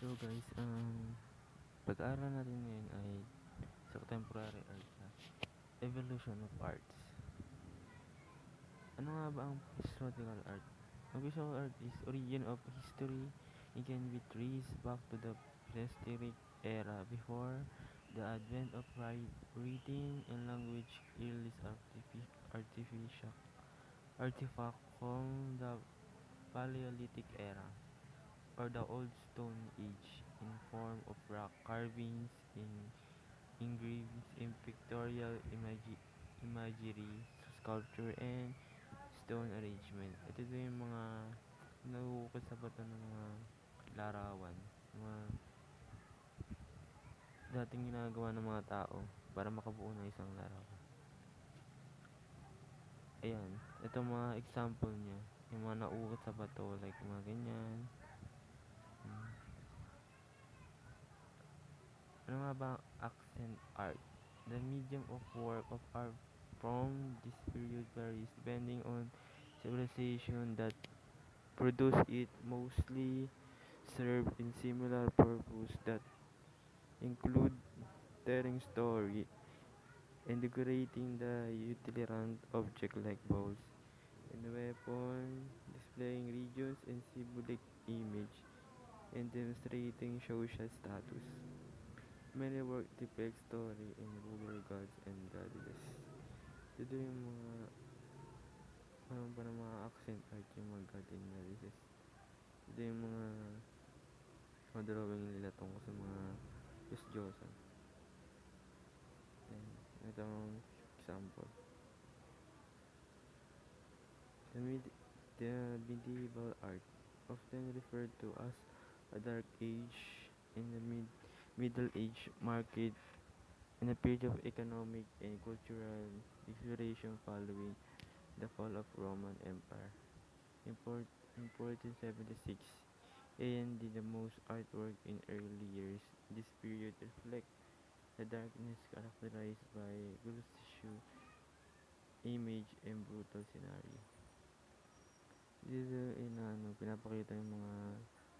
So guys, ang pag-aaral natin ngayon ay sa contemporary art na evolution of arts. Ano nga ba ang historical art? Ang visual art is origin of history. It can be traced back to the prehistoric era before the advent of writing and language. Earliest artificial artifact from the Paleolithic era or the Old Stone Age in form of rock carvings in engravings in pictorial imagery, sculpture, and stone arrangement. Ito din yung mga nauukit sa bato ng mga larawan, mga dating ginagawa ng mga tao para makabuo ng isang larawan. Ayan, ito mga example niya. Yung mga nauukit sa bato, like mga ganyan. Hmm. Ano nga ba ang accent art? The medium of work of art from this period varies depending on civilization that produce it. Mostly serve in similar purpose that include telling story and decorating the utilitarian object like bowls and weapon, displaying regions and symbolic image, and demonstrating social status. Many work depict story and ruler gods and goddesses. Ito yung mga parang pa ng mga accent art yung mga god and goddesses. Ito yung mga drawing nila tungkol sa mga Diyos-Diyosan. And ito ang example. The, med- the medieval art, often referred to as a dark age in the Middle Age, marked in a period of economic and cultural exploration following the fall of Roman Empire. In, in 1476, AD, the most artwork in early years. This period reflects the darkness characterized by grotesque image and brutal scenario. Dito pinapakita yung mga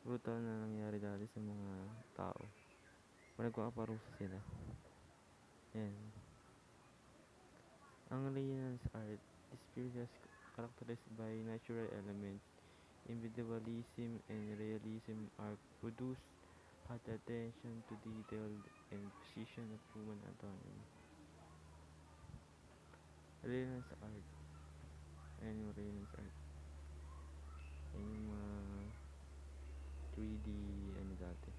brutal na nangyari dati sa mga tao. Kung nagkakaparusa sila. Yan. Ang Renaissance art, this period is characterized by natural elements. Individualism and realism art produced had attention to detail and precision of human anatomy. Renaissance art. Ayan yung Renaissance art. Ayan yung mga 3D ano dati.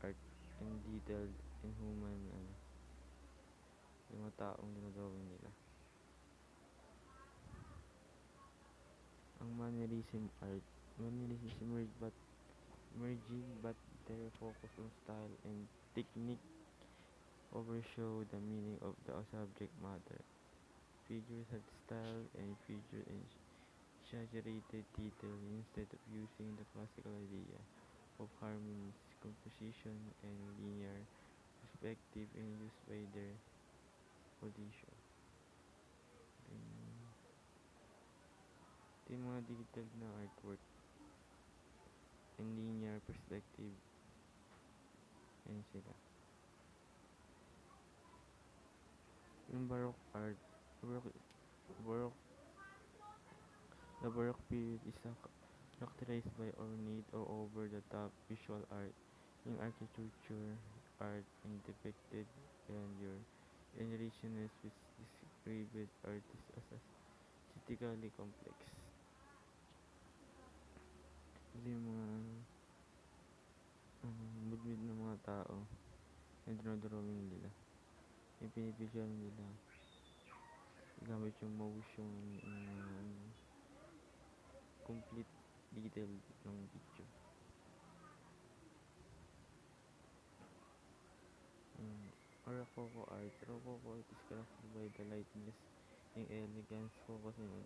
Art and detailed and human yung mga taong ginagawin nila. Ang mannerism art. Mannerism is emerging but their focus on style and technique overshadow the meaning of the subject matter. Figures have style and feature exaggerated detail instead of using the classical idea of harmony, composition, and linear perspective and used by their position. Ito yung mga detailed na artwork and linear perspective. Ayan sila. Yung Baroque art, Baroque, the Baroque period is characterized by ornate or over-the-top visual art in architecture, art, and depicted grandeur and richness which described artists as aesthetically complex. Ito yung mga budmid ng mga tao na dinodrawing nila. Yung pinipicture nila gamit yung motion complete detail ng picture. Rococo art. Rococo art is crafted by the lightness and elegance, focusing on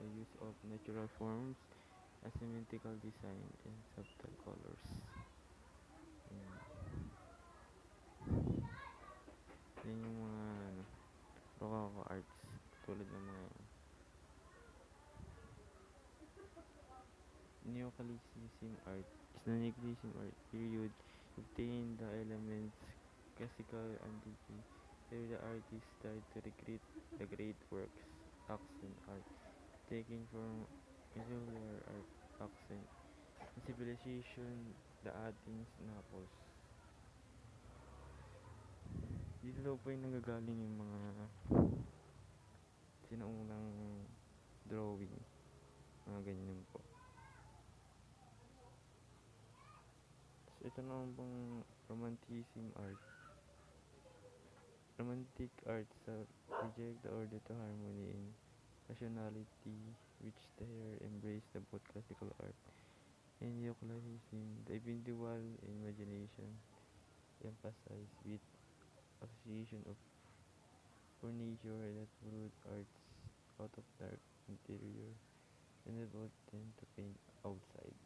the use of natural forms, asymmetrical design, and subtle colors. Yan yung mga Rococo arts. Tulad ng mga Neoclassicism art is the Neoclassicism art period obtained the elements classical antiquity, where the artists tried to recreate the great works, accent art, taking from insular art, accent, and civilization, the Athens, Naples. Dito daw po yung nanggagaling yung mga sinaunang drawing, mga ganyan po. So, ito naman pong romanticism art. Romantic art reject the order to harmony and rationality, which there embrace the both classical art and neoclassicism. The individual imagination emphasized with association of furniture that brood arts out of dark interior and that would tend to paint outside.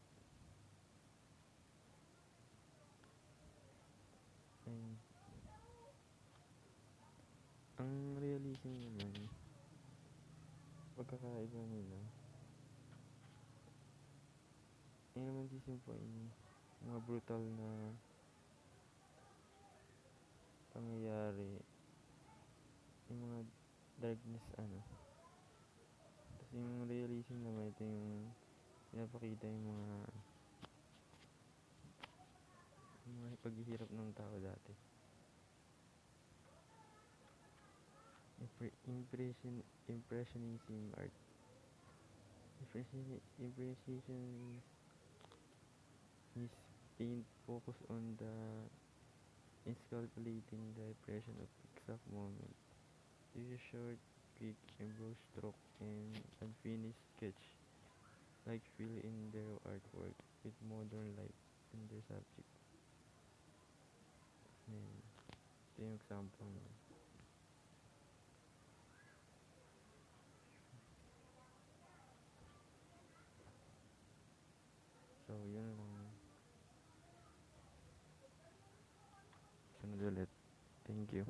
And ang realism naman, pagkakaiba nila, yung romanticism po ay mga brutal na pangyayari, yung mga darkness tapos yung realism naman ito yung pinapakita yung mga paghihirap ng tao dati. Impressionism art. Impressionism is paint focus on the insculptating the impression of exact moment. This is short, quick, and brush stroke and unfinished sketch, like fill in their artwork with modern life in their subject. Ayan. Ito yung example niya. So, yun lang. Sunod ulit. Thank you.